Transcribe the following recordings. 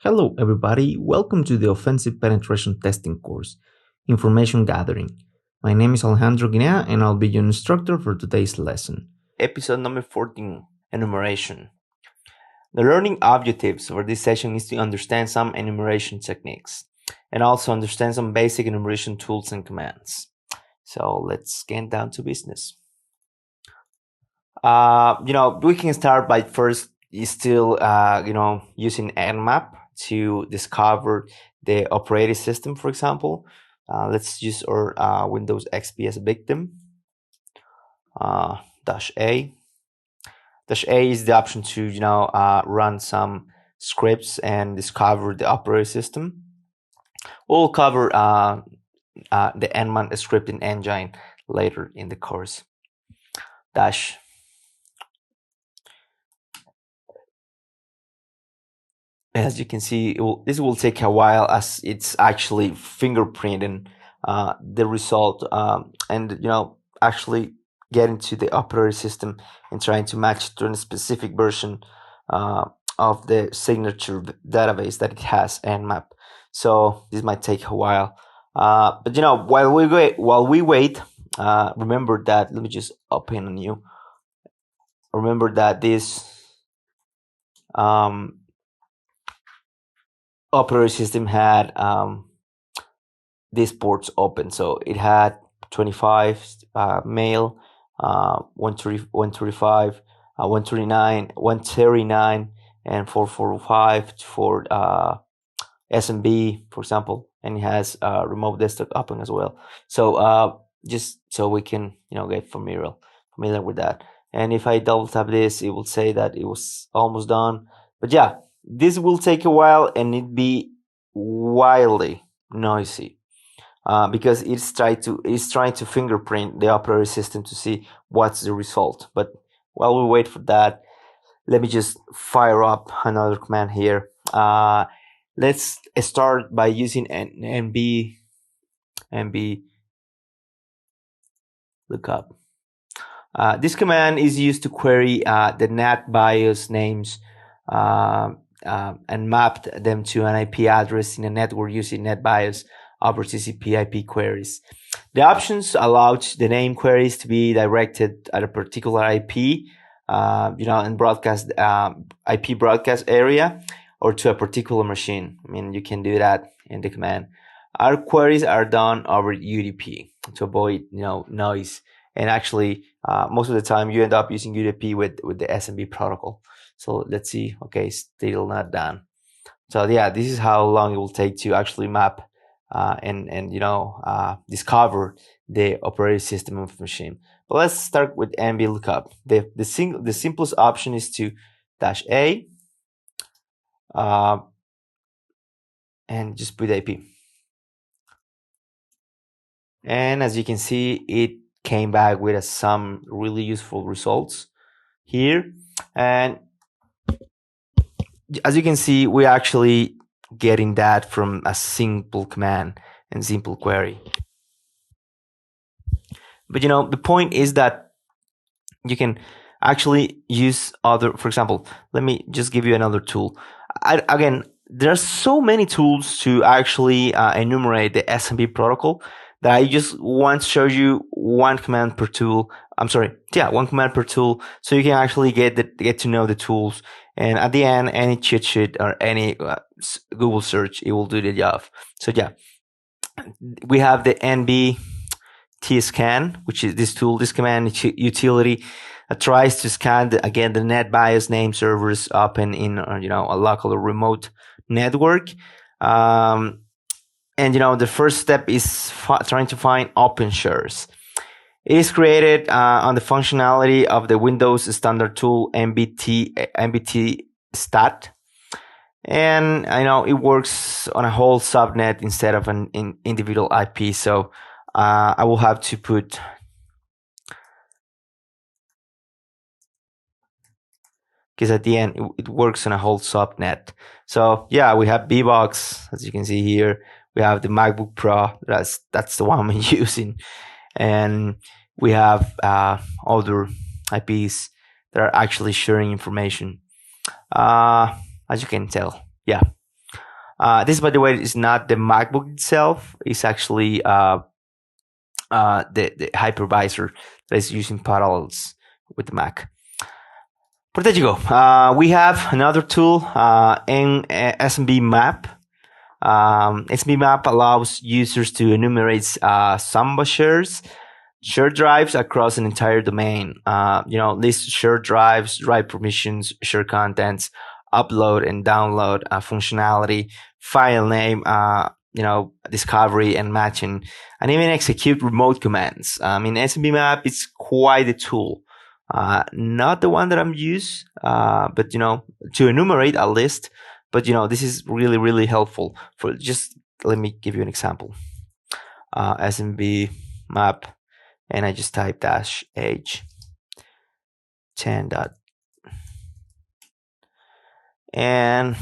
Hello everybody, welcome to the Offensive Penetration Testing course, Information Gathering. My name is Alejandro Guinea and I'll be your instructor for today's lesson. Episode number 14, Enumeration. The learning objectives for this session is to understand some enumeration techniques and also understand some basic enumeration tools and commands. So let's get down to business. We can start by first still using Nmap to discover the operating system, for example. Let's use our Windows XP as a victim. -A. -A is the option to run some scripts and discover the operating system. We'll cover the Nmap scripting engine later in the course. Dash. As you can see, this will take a while as it's actually fingerprinting the result and actually getting to the operating system and trying to match it to a specific version of the signature database that it has Nmap. So this might take a while. But while we wait, remember that. Let me just open a new. Remember that this operating system had these ports open. So it had 25 mail, 135, 139, 139, and 445 for SMB, for example, and it has remote desktop open as well. So just so we can get familiar with that. And if I double tap this, it will say that it was almost done. But yeah, this will take a while and it be wildly noisy because it's trying to fingerprint the operating system to see what's the result. But while we wait for that, let me just fire up another command here. Let's start by using nb lookup. This command is used to query the NAT BIOS names and mapped them to an IP address in a network using NetBIOS over TCP/IP queries. The options allowed the name queries to be directed at a particular IP, and broadcast IP broadcast area, or to a particular machine. I mean, you can do that in the command. Our queries are done over UDP to avoid noise, and actually most of the time you end up using UDP with the SMB protocol. So let's see. Okay, still not done. So yeah, this is how long it will take to actually map and discover the operating system of the machine. But let's start with nb lookup. The simplest option is to -A and just put IP. And as you can see, it came back with some really useful results here. And as you can see, we're actually getting that from a simple command and simple query. But the point is that you can actually use other, for example, let me just give you another tool. Again, there are so many tools to actually enumerate the SMB protocol that I just want to show you one command per tool. One command per tool, so you can actually get to know the tools. And at the end, any cheat sheet or any Google search, it will do the job. So yeah, we have the nb tscan, which is this command utility tries to scan the NetBIOS name servers open in a local or remote network. And the first step is trying to find open shares. It is created on the functionality of the Windows standard tool nbt stat, and it works on a whole subnet instead of an individual IP. So I will have to put because at the end it works on a whole subnet. So yeah, we have bbox, as you can see here. We have the MacBook Pro. That's the one I'm using. And we have other IPs that are actually sharing information, as you can tell. Yeah. This, by the way, is not the MacBook itself. It's actually the hypervisor that is using Parallels with the Mac. But there you go. We have another tool in SMB Map. SMB Map allows users to enumerate Samba shared drives across an entire domain. List shared drives, drive permissions, share contents, upload and download functionality, file name, discovery and matching, and even execute remote commands. SMB Map is quite a tool. Not the one that I'm used, but to enumerate a list. But this is really, really helpful. For just let me give you an example. SMB Map, and I just type -h 10 dot, and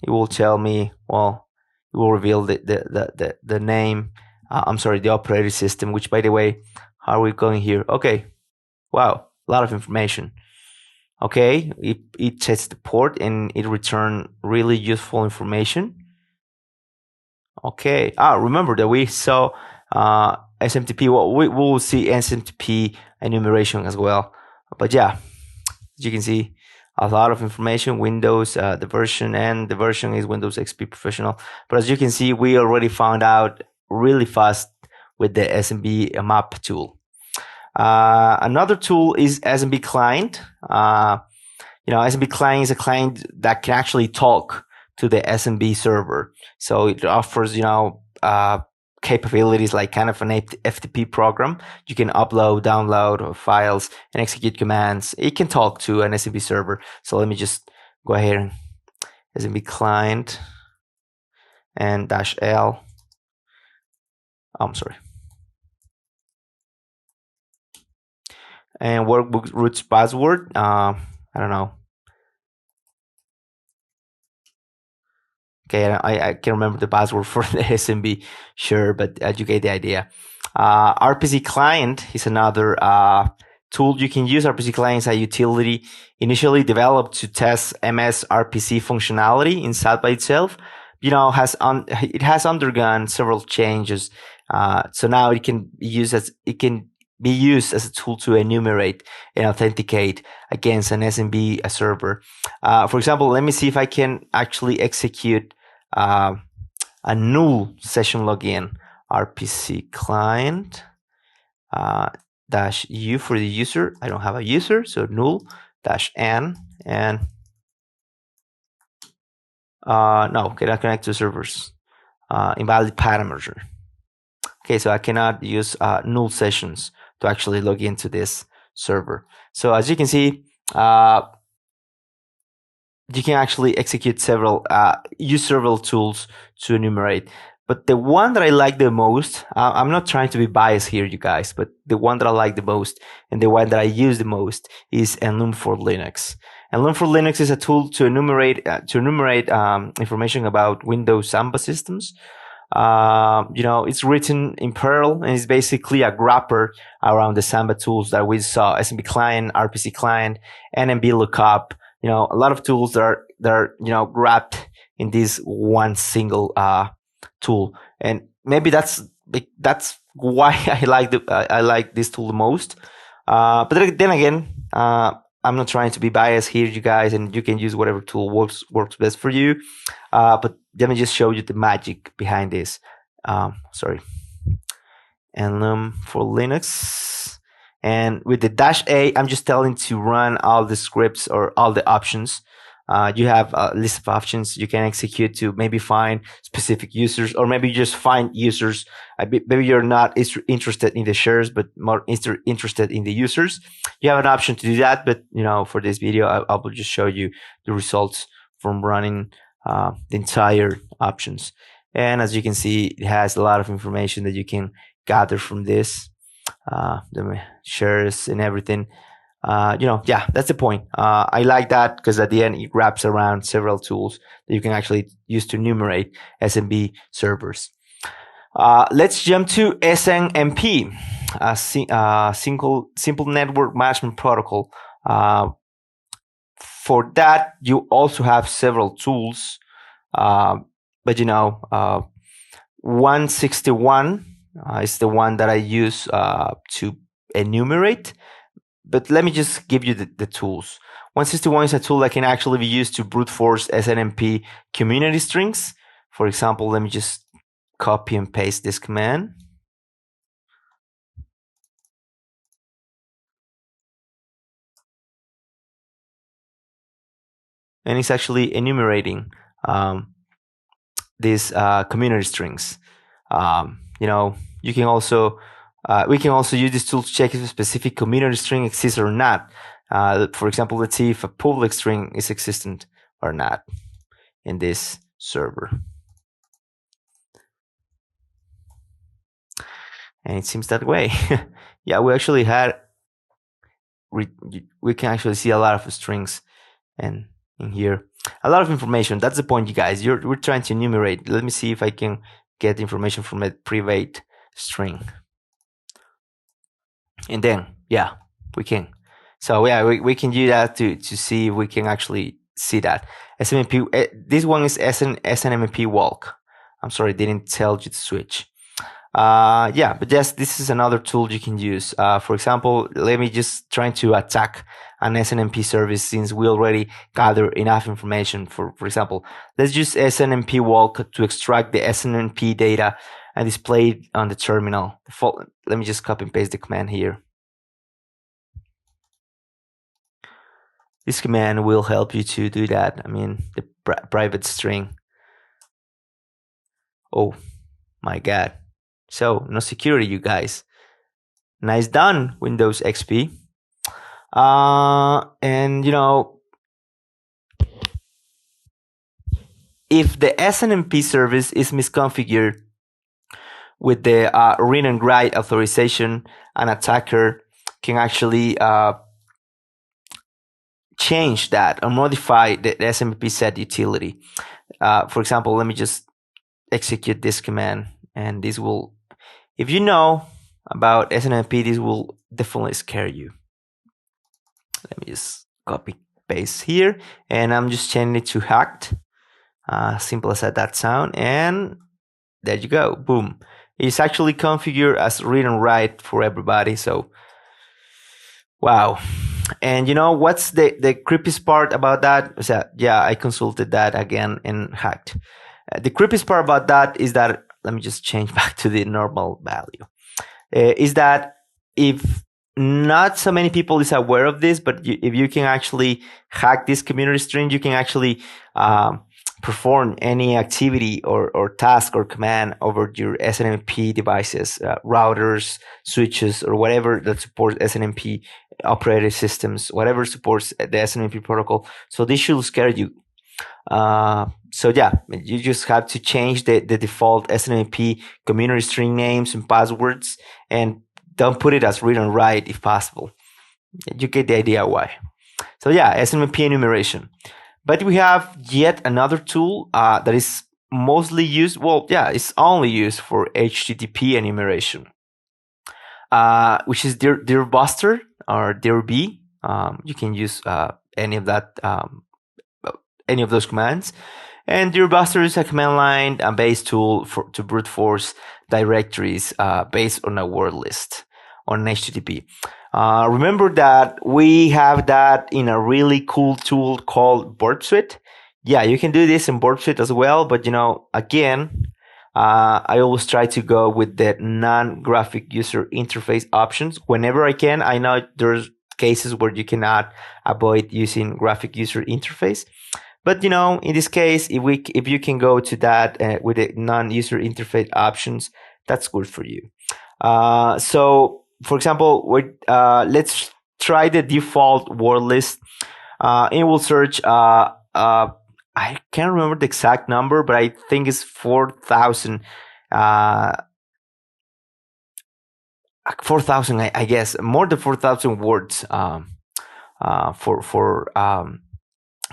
it will tell me. Well, it will reveal the name. I'm sorry, the operating system. Which, by the way, how are we going here? Okay, wow, a lot of information. Okay, it sets the port and it returns really useful information. Okay, remember that we saw SMTP. Well, we will see SMTP enumeration as well. But yeah, as you can see, a lot of information. Windows, the version is Windows XP Professional. But as you can see, we already found out really fast with the SMB map tool. Another tool is SMB Client. SMB Client is a client that can actually talk to the SMB server. So it offers, capabilities like kind of an FTP program. You can upload, download files, and execute commands. It can talk to an SMB server. So let me just go ahead and SMB Client and -L. I'm sorry. And workbook root password. I don't know. Okay, I can't remember the password for the SMB, sure, but you get the idea. RPC Client is another tool you can use. RPC Client is a utility initially developed to test MS RPC functionality inside by itself. It has undergone several changes. So now it can be used as a tool to enumerate and authenticate against an SMB server. For example, let me see if I can actually execute a null session login. RPC Client -u for the user. I don't have a user, so null -n and no, cannot connect to servers. Invalid parameter. Okay, so I cannot use null sessions to actually log into this server. So as you can see, you can actually execute use several tools to enumerate. But the one that I like the most, I'm not trying to be biased here, you guys, but the one that I like the most and the one that I use the most is Enum for Linux. Enum for Linux is a tool to enumerate information about Windows Samba systems. It's written in Perl and it's basically a wrapper around the Samba tools that we saw: SMB Client, RPC Client, NMB Lookup. A lot of tools that are wrapped in this one single tool, and maybe that's why I like this tool the most. But then again, I'm not trying to be biased here, you guys, and you can use whatever tool works best for you. But let me just show you the magic behind this. Sorry, Enum for Linux. And with the -A, I'm just telling to run all the scripts or all the options. You have a list of options you can execute to maybe find specific users, or maybe just find users. Maybe you're not interested in the shares, but more interested in the users. You have an option to do that. But for this video, I will just show you the results from running the entire options. And as you can see, it has a lot of information that you can gather from this. The shares and everything. That's the point. I like that because at the end it wraps around several tools that you can actually use to enumerate SMB servers. Let's jump to SNMP, Simple Network Management Protocol. For that, you also have several tools, but 161 is the one that I use to enumerate. But let me just give you the tools. 161 is a tool that can actually be used to brute force SNMP community strings. For example, let me just copy and paste this command. And it's actually enumerating these community strings. You can also we can also use this tool to check if a specific community string exists or not. For example, let's see if a public string is existent or not in this server. And it seems that way. Yeah, we actually had we can actually see a lot of strings and in here a lot of information. That's the point, you guys. We're trying to enumerate. Let me see if I can get information from a private string, and then yeah, we can. So yeah, we can do that to see if we can actually see that SNMP. This one is SNMP walk. I'm sorry, I didn't tell you to switch. Yeah, but yes, this is another tool you can use. For example, let me just try to attack an SNMP service, since we already gather enough information. For example, let's use SNMP walk to extract the SNMP data and display it on the terminal. Let me just copy and paste the command here. This command will help you to do that. I mean, the private string. Oh my God. So no security, you guys. Nice done, Windows XP. And if the SNMP service is misconfigured with the read and write authorization, an attacker can actually change that or modify the SNMP set utility. For example, let me just execute this command, and this will, if you know about SNMP, this will definitely scare you. Let me just copy paste here, and I'm just changing it to hacked. Simple as that sound, and there you go. Boom. It's actually configured as read and write for everybody. So wow. And what's the creepiest part about that? So, yeah, I consulted that again and hacked. The creepiest part about that is that, let me just change back to the normal value, is that if not so many people is aware of this, but if you can actually hack this community string, you can actually perform any activity or task or command over your SNMP devices, routers, switches, or whatever that supports SNMP operating systems, whatever supports the SNMP protocol. So this should scare you. So yeah, you just have to change the default SNMP community string names and passwords, and don't put it as read and write if possible. You get the idea why. So yeah, SNMP enumeration. But we have yet another tool that is mostly used. Well, yeah, it's only used for HTTP enumeration, which is dirbuster or dirb. You can use any of that, any of those commands. And dirbuster is a command line based tool to brute force directories based on a word list on HTTP. Remember that we have that in a really cool tool called Burp Suite. Yeah, you can do this in Burp Suite as well, but again, I always try to go with the non-graphic user interface options whenever I can. I know there's cases where you cannot avoid using graphic user interface, but in this case, if you can go to that with the non-user interface options, that's good for you. So for example, let's try the default word list. It will search. I can't remember the exact number, but I think it's 4,000. 4,000, I guess, more than 4,000 words for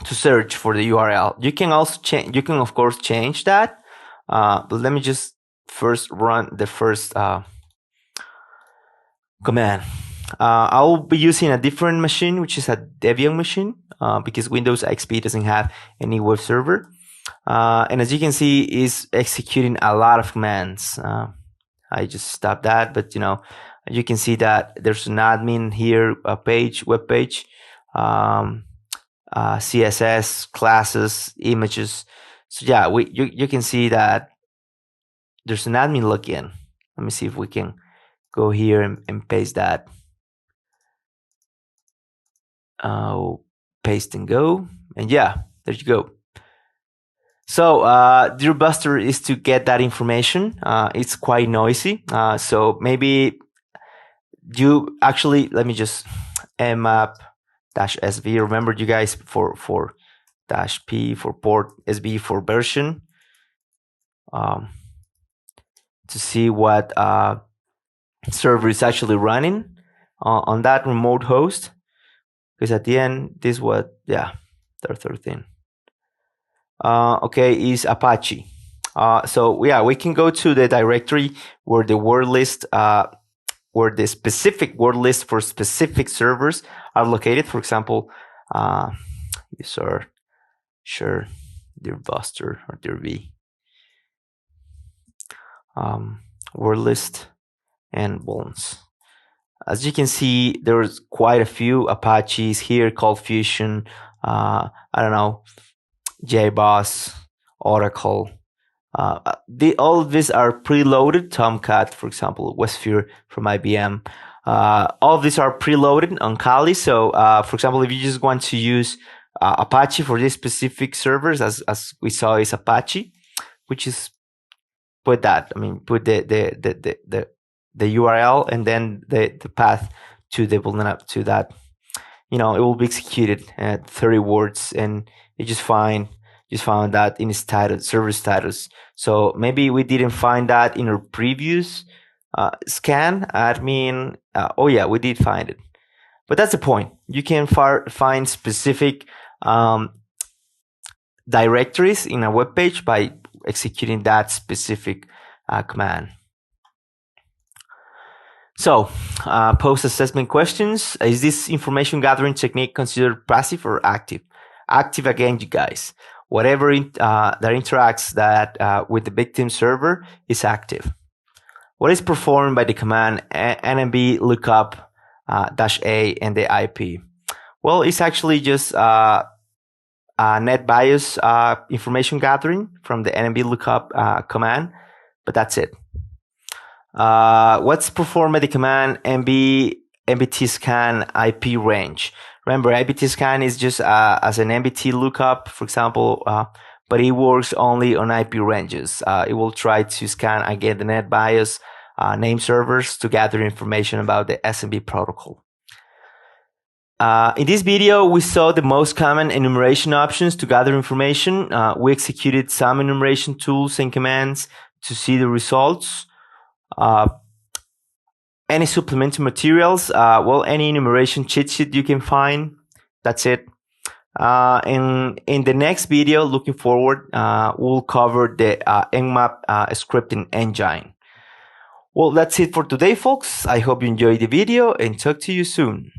to search for the URL. You can also change. You can of course change that. But let me just first run the first command. I'll be using a different machine, which is a Debian machine, because Windows XP doesn't have any web server. And as you can see, is executing a lot of commands. I just stopped that, but you can see that there's an admin here, a page, web page, CSS, classes, images. So yeah, you can see that there's an admin login. Let me see if we can go here and paste that. Paste and go, and yeah, there you go. So Dear Buster is to get that information. It's quite noisy, so maybe you actually, let me just mmap -sv. Remember, you guys, for -p for port, sv for version, to see what server is actually running on that remote host. Because at the end, this what, yeah, the third thing. Okay, is Apache. So yeah, we can go to the directory where the word list, where the specific word list for specific servers are located. For example, user sure Dear Buster or Dear V, word list and bones. As you can see, there's quite a few Apaches here, Cold Fusion, I don't know, JBoss, Oracle. All of these are preloaded. Tomcat, for example, Westsphere from IBM. All of these are preloaded on Kali. So, for example, if you just want to use Apache for these specific servers, as we saw, is Apache, which is put that. I mean, put the URL and then the path to that. It will be executed at 30 words, and you just found that in status, server status. So maybe we didn't find that in our previous scan. Admin. Oh yeah, we did find it. But that's the point. You can find specific directories in a web page by executing that specific command. So, post-assessment questions. Is this information gathering technique considered passive or active? Active again, you guys. Whatever that interacts with the victim server is active. What is performed by the command nmb lookup -a and the IP? Well, it's actually just net bias information gathering from the nmb lookup command, but that's it. What's performed by the command nbt scan IP range? Remember, nbt scan is just as an nbt lookup, for example, but it works only on IP ranges. It will try to scan again the net bias name servers to gather information about the SMB protocol. In this video, we saw the most common enumeration options to gather information. We executed some enumeration tools and commands to see the results. Any supplementary materials? Well, any enumeration cheat sheet you can find. That's it. In the next video, looking forward, we'll cover the Nmap scripting engine. Well, that's it for today, folks. I hope you enjoyed the video and talk to you soon.